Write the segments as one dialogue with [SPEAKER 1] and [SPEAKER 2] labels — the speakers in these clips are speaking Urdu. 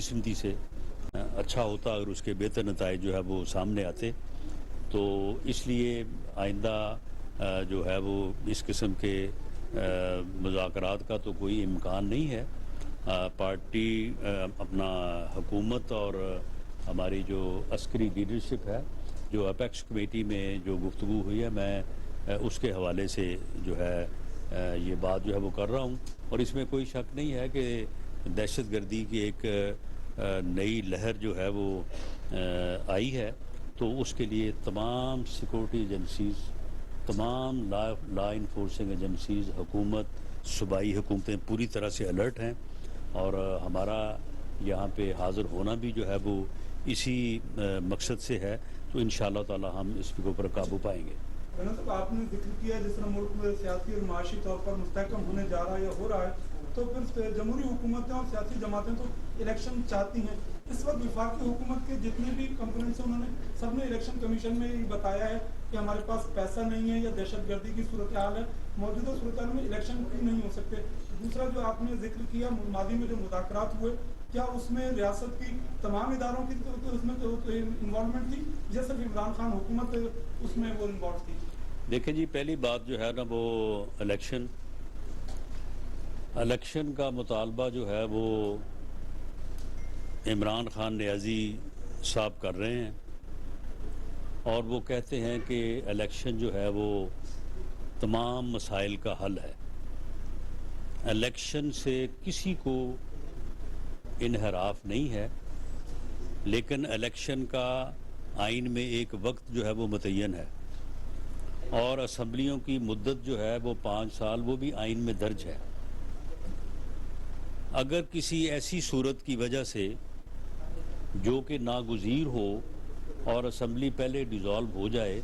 [SPEAKER 1] بدقسمتی سے اچھا ہوتا اگر اس کے بہتر نتائج جو ہے وہ سامنے آتے. تو اس لیے آئندہ جو ہے وہ اس قسم کے مذاکرات کا تو کوئی امکان نہیں ہے. پارٹی اپنا حکومت اور ہماری جو عسکری لیڈرشپ ہے, جو اپیکس کمیٹی میں جو گفتگو ہوئی ہے, میں اس کے حوالے سے جو ہے یہ بات جو ہے وہ کر رہا ہوں. اور اس میں کوئی شک نہیں ہے کہ دہشت گردی کی ایک نئی لہر جو ہے وہ آئی ہے. تو اس کے لیے تمام سیکورٹی ایجنسیز, تمام لا انفورسنگ ایجنسیز, حکومت, صوبائی حکومتیں پوری طرح سے الرٹ ہیں. اور ہمارا یہاں پہ حاضر ہونا بھی جو ہے وہ اسی مقصد سے ہے. تو انشاءاللہ تعالی ہم اس کے اوپر قابو پائیں گے.
[SPEAKER 2] صاحب, آپ نے ذکر کیا جس طرح ملک میں سیاسی اور معاشی طور پر مستحکم ہونے جا رہا ہے یا ہو رہا ہے, تو پھر جمہوری حکومتیں اور سیاسی جماعتیں تو الیکشن چاہتی ہیں. اس وقت وفاقی حکومت کے جتنے بھی کمپوننٹس ہیں انہوں نے سب نے الیکشن کمیشن میں یہ بتایا ہے کہ ہمارے پاس پیسہ نہیں ہے یا دہشت گردی کی صورتحال ہے, موجودہ صورتحال میں الیکشن نہیں ہو سکتے. دوسرا جو آپ نے ذکر کیا ماضی میں جو مذاکرات ہوئے, کیا اس میں ریاست کی تمام اداروں کی اس میں انوالومنٹ تھی یا صرف عمران خان حکومت اس میں وہ انوالو تھی؟
[SPEAKER 1] دیکھیں جی, پہلی بات جو ہے نا وہ الیکشن کا مطالبہ جو ہے وہ عمران خان نیازی صاحب کر رہے ہیں. اور وہ کہتے ہیں کہ الیکشن جو ہے وہ تمام مسائل کا حل ہے. الیکشن سے کسی کو انحراف نہیں ہے, لیکن الیکشن کا آئین میں ایک وقت جو ہے وہ متعین ہے, اور اسمبلیوں کی مدت جو ہے وہ 5 سال, وہ بھی آئین میں درج ہے. اگر کسی ایسی صورت کی وجہ سے جو کہ ناگزیر ہو اور اسمبلی پہلے ڈیزالو ہو جائے,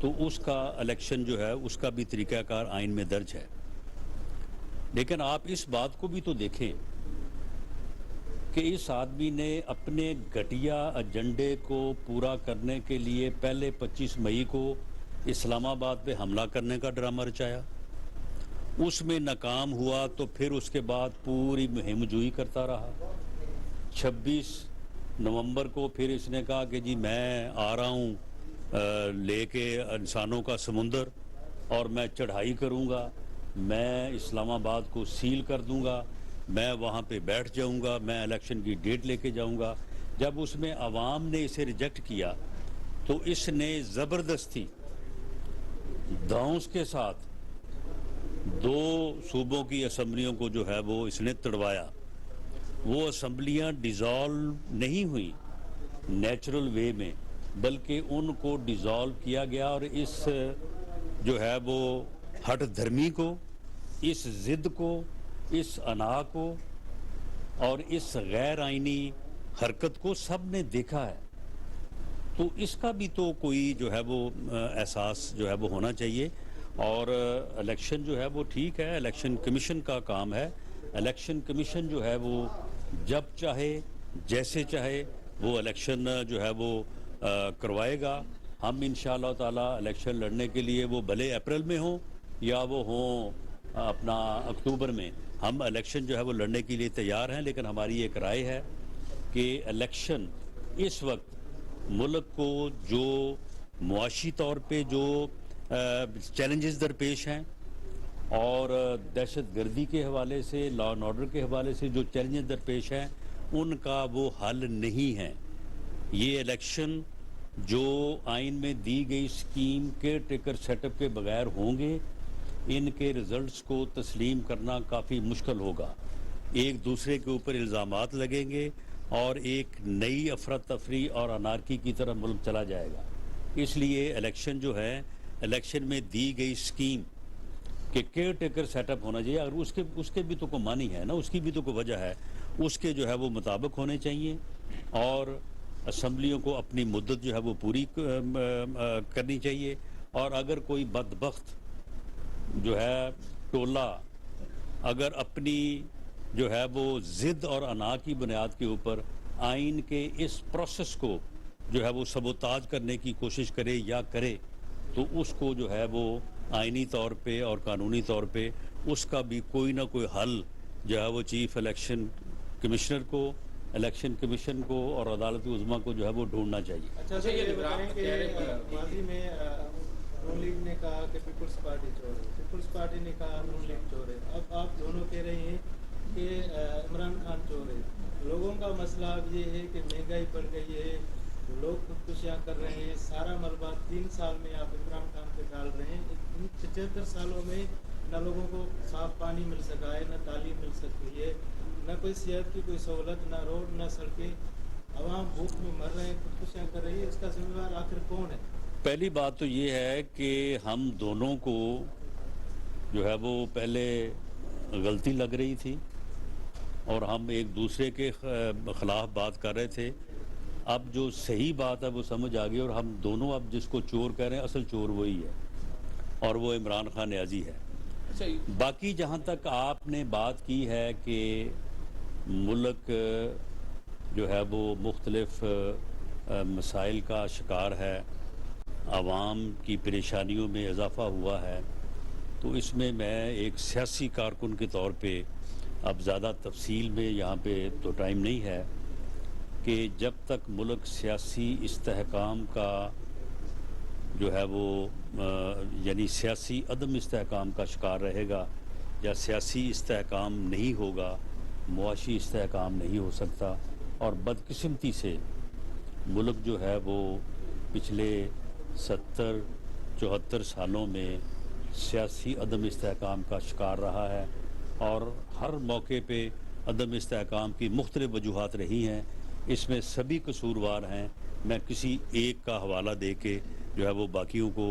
[SPEAKER 1] تو اس کا الیکشن جو ہے اس کا بھی طریقہ کار آئین میں درج ہے. لیکن آپ اس بات کو بھی تو دیکھیں کہ اس آدمی نے اپنے گھٹیا ایجنڈے کو پورا کرنے کے لیے پہلے 25 مئی کو اسلام آباد پہ حملہ کرنے کا ڈرامہ رچایا. اس میں ناکام ہوا تو پھر اس کے بعد پوری مہم جوئی کرتا رہا. 26 نومبر کو پھر اس نے کہا کہ جی میں آ رہا ہوں لے کے انسانوں کا سمندر, اور میں چڑھائی کروں گا, میں اسلام آباد کو سیل کر دوں گا, میں وہاں پہ بیٹھ جاؤں گا, میں الیکشن کی ڈیٹ لے کے جاؤں گا. جب اس میں عوام نے اسے ریجیکٹ کیا تو اس نے زبردستی دھونس کے ساتھ 2 صوبوں کی اسمبلیوں کو جو ہے وہ اس نے تڑوایا. وہ اسمبلیاں ڈیزالو نہیں ہوئی نیچرل وے میں, بلکہ ان کو ڈیزالو کیا گیا. اور اس جو ہے وہ ہٹ دھرمی کو, اس ضد کو, اس انا کو اور اس غیر آئینی حرکت کو سب نے دیکھا ہے. تو اس کا بھی تو کوئی جو ہے وہ احساس جو ہے وہ ہونا چاہیے. اور الیکشن جو ہے وہ ٹھیک ہے, الیکشن کمیشن کا کام ہے. الیکشن کمیشن جو ہے وہ جب چاہے جیسے چاہے وہ الیکشن جو ہے وہ کروائے گا. ہم انشاءاللہ تعالی الیکشن لڑنے کے لیے, وہ بھلے اپریل میں ہوں یا وہ ہوں اپنا اکتوبر میں, ہم الیکشن جو ہے وہ لڑنے کے لیے تیار ہیں. لیکن ہماری ایک رائے ہے کہ الیکشن اس وقت ملک کو جو معاشی طور پہ جو چیلنجز درپیش ہیں, اور دہشت گردی کے حوالے سے, لا اینڈ آرڈر کے حوالے سے جو چیلنجز درپیش ہیں, ان کا وہ حل نہیں ہے. یہ الیکشن جو آئین میں دی گئی اسکیم کے ٹیکر سیٹ اپ کے بغیر ہوں گے, ان کے رزلٹس کو تسلیم کرنا کافی مشکل ہوگا. ایک دوسرے کے اوپر الزامات لگیں گے اور ایک نئی افراتفری اور انارکی کی طرف ملک چلا جائے گا. اس لیے الیکشن جو ہے, الیکشن میں دی گئی اسکیم کہ کیئر ٹیکر سیٹ اپ ہونا چاہیے, اگر اس کے بھی تو کوئی معنی ہے نا, اس کی بھی تو کوئی وجہ ہے, اس کے جو ہے وہ مطابق ہونے چاہیے. اور اسمبلیوں کو اپنی مدت جو ہے وہ پوری کرنی چاہیے. اور اگر کوئی بدبخت جو ہے ٹولہ اگر اپنی جو ہے وہ ضد اور انا کی بنیاد کے اوپر آئین کے اس پروسیس کو جو ہے وہ سبوتاج کرنے کی کوشش کرے یا کرے, تو اس کو جو ہے وہ آئینی طور پہ اور قانونی طور پہ اس کا بھی کوئی نہ کوئی حل جو ہے وہ چیف الیکشن کمشنر کو الیکشن کمیشن کو اور عدالت عظمیٰ کو جو ہے وہ ڈھونڈنا چاہیے۔
[SPEAKER 3] اچھا سر، یہ بتائیں کہ ماضی میں نون لیگ نے کہا کہ پیپلز پارٹی چور ہے، پیپلز پارٹی نے کہا نون لیگ چور ہے، اب آپ دونوں کہہ رہے ہیں کہ عمران خان چور ہے۔ لوگوں کا مسئلہ اب یہ ہے کہ مہنگائی بڑھ گئی ہے، لوگ خودکشیاں کر رہے ہیں، سارا ملبہ 3 سال میں آپ عمران خان پہ ڈال رہے ہیں۔ ان 75 سالوں میں نہ لوگوں کو صاف پانی مل سکا ہے، نہ تعلیم مل سکی ہے، نہ کوئی صحت کی کوئی سہولت، نہ روڈ، نہ سڑکیں، عوام بھوک میں مر رہے ہیں، خودکشیاں کر رہی ہے۔ اس کا ذمہ دار آخر کون ہے؟
[SPEAKER 1] پہلی بات تو یہ ہے کہ ہم دونوں کو جو ہے وہ پہلے غلطی لگ رہی تھی اور ہم ایک دوسرے کے خلاف بات کر رہے تھے۔ اب جو صحیح بات ہے وہ سمجھ آ گئی اور ہم دونوں اب جس کو چور کہہ رہے ہیں اصل چور وہی ہے اور وہ عمران خان نیازی ہے۔ باقی جہاں تک آپ نے بات کی ہے کہ ملک جو ہے وہ مختلف مسائل کا شکار ہے، عوام کی پریشانیوں میں اضافہ ہوا ہے، تو اس میں ایک سیاسی کارکن کے طور پہ اب زیادہ تفصیل میں یہاں پہ تو ٹائم نہیں ہے کہ جب تک ملک سیاسی استحکام کا جو ہے وہ یعنی سیاسی عدم استحکام کا شکار رہے گا یا سیاسی استحکام نہیں ہوگا، معاشی استحکام نہیں ہو سکتا، اور بدقسمتی سے ملک جو ہے وہ پچھلے 70-74 سالوں میں سیاسی عدم استحکام کا شکار رہا ہے اور ہر موقع پہ عدم استحکام کی مختلف وجوہات رہی ہیں۔ اس میں سبھی قصوروار ہیں، میں کسی ایک کا حوالہ دے کے جو ہے وہ باقیوں کو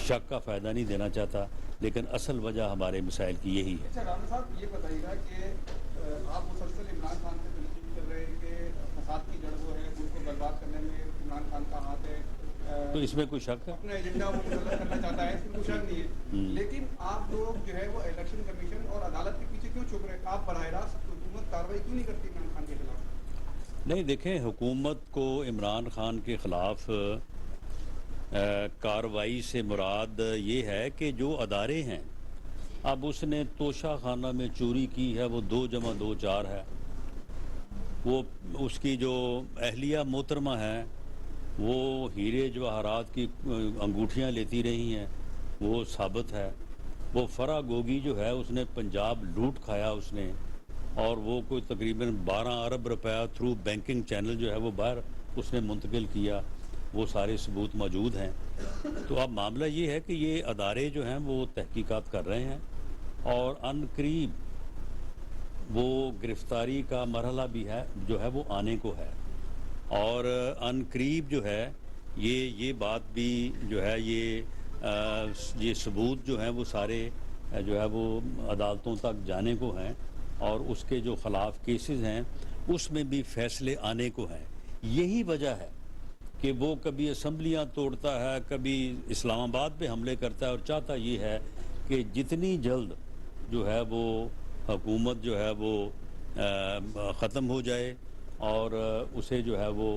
[SPEAKER 1] شک کا فائدہ نہیں دینا چاہتا، لیکن اصل وجہ ہمارے مسائل کی یہی ہے۔
[SPEAKER 4] اچھا رانا صاحب، یہ بتائیے گا کہ آپ مسلسل عمران خان سے تنقید کر رہے ہیں کہ فساد کی جڑ وہ ہے، ملک کو برباد کرنے میں عمران خان کا ہاتھ ہے،
[SPEAKER 1] تو اس میں کوئی شک ہے؟
[SPEAKER 4] اپنا ایجنڈا وہ مسلط کرنا چاہتا ہے، اس میں کوئی شک نہیں ہے، لیکن آپ لوگ جو ہے وہ الیکشن کمیشن اور عدالت کے پیچھے کیوں چھپ رہے ہیں؟ آپ براہ راست حکومت کارروائی کیوں نہیں کرتی عمران خان کے خلاف؟
[SPEAKER 1] نہیں، دیکھیں، حکومت کو عمران خان کے خلاف کارروائی سے مراد یہ ہے کہ جو ادارے ہیں، اب اس نے توشہ خانہ میں چوری کی ہے، وہ 2+2 4 ہے، وہ اس کی جو اہلیہ محترمہ ہے وہ ہیرے جواہرات کی انگوٹھیاں لیتی رہی ہیں، وہ ثابت ہے۔ وہ فرح گوگی جو ہے اس نے پنجاب لوٹ کھایا اس نے، اور وہ کوئی تقریباً 12 ارب روپیہ تھرو بینکنگ چینل جو ہے وہ باہر اس نے منتقل کیا، وہ سارے ثبوت موجود ہیں۔ تو اب معاملہ یہ ہے کہ یہ ادارے جو ہیں وہ تحقیقات کر رہے ہیں اور ان قریب وہ گرفتاری کا مرحلہ بھی ہے جو ہے وہ آنے کو ہے، اور ان قریب جو ہے یہ بات بھی جو ہے یہ ثبوت جو ہیں وہ سارے جو ہے وہ عدالتوں تک جانے کو ہیں، اور اس کے جو خلاف کیسز ہیں اس میں بھی فیصلے آنے کو ہیں۔ یہی وجہ ہے کہ وہ کبھی اسمبلیاں توڑتا ہے، کبھی اسلام آباد پہ حملے کرتا ہے، اور چاہتا یہ ہے کہ جتنی جلد جو ہے وہ حکومت جو ہے وہ ختم ہو جائے اور اسے جو ہے وہ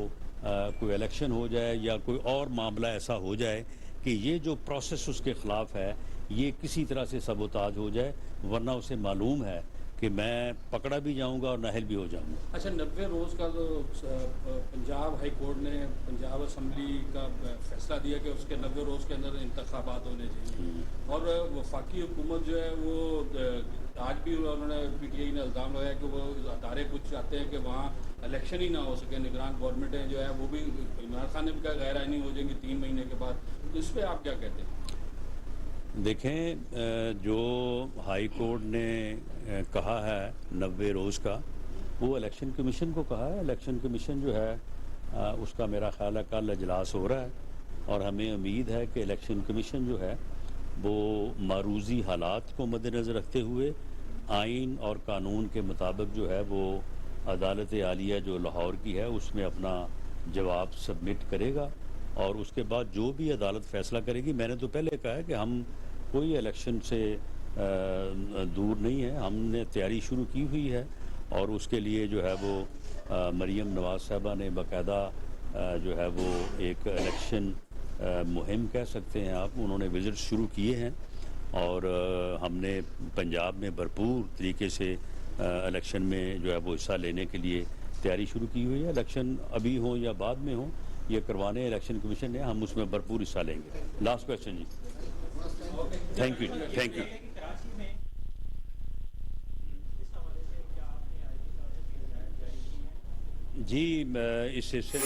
[SPEAKER 1] کوئی الیکشن ہو جائے یا کوئی اور معاملہ ایسا ہو جائے کہ یہ جو پروسیس اس کے خلاف ہے یہ کسی طرح سے سبوتاج ہو جائے، ورنہ اسے معلوم ہے کہ میں پکڑا بھی جاؤں گا اور نااہل بھی ہو جاؤں گا۔
[SPEAKER 5] اچھا، 90 روز کا تو پنجاب ہائی کورٹ نے پنجاب اسمبلی کا فیصلہ دیا کہ اس کے 90 روز کے اندر انتخابات ہونے چاہیے، اور وفاقی حکومت جو ہے وہ آج بھی انہوں نے پی ٹی آئی نے الزام لگایا کہ وہ ادارے کچھ چاہتے ہیں کہ وہاں الیکشن ہی نہ ہو سکے، نگران گورنمنٹیں جو ہے وہ بھی، عمران خان نے بھی کہا غیر آئینی ہو جائیں گی 3 مہینے کے بعد، تو اس پہ آپ کیا کہتے ہیں؟
[SPEAKER 1] دیکھیں، جو ہائی کورٹ نے کہا ہے 90 روز کا، وہ الیکشن کمیشن کو کہا ہے۔ الیکشن کمیشن جو ہے اس کا میرا خیال ہے کل اجلاس ہو رہا ہے، اور ہمیں امید ہے کہ الیکشن کمیشن جو ہے وہ معروضی حالات کو مد نظر رکھتے ہوئے آئین اور قانون کے مطابق جو ہے وہ عدالت عالیہ جو لاہور کی ہے اس میں اپنا جواب سبمٹ کرے گا، اور اس کے بعد جو بھی عدالت فیصلہ کرے گی، میں نے تو پہلے کہا ہے کہ ہم کوئی الیکشن سے دور نہیں ہے، ہم نے تیاری شروع کی ہوئی ہے، اور اس کے لیے جو ہے وہ مریم نواز صاحبہ نے باقاعدہ جو ہے وہ ایک الیکشن مہم کہہ سکتے ہیں آپ، انہوں نے وزٹ شروع کیے ہیں، اور ہم نے پنجاب میں بھرپور طریقے سے الیکشن میں جو ہے وہ حصہ لینے کے لیے تیاری شروع کی ہوئی ہے. الیکشن ابھی ہوں یا بعد میں ہوں یہ کروانے الیکشن کمیشن نے, ہم اس میں بھرپور حصہ لیں گے. لاسٹ کویشچن جی. Thank you thank you. جی اس سلسلے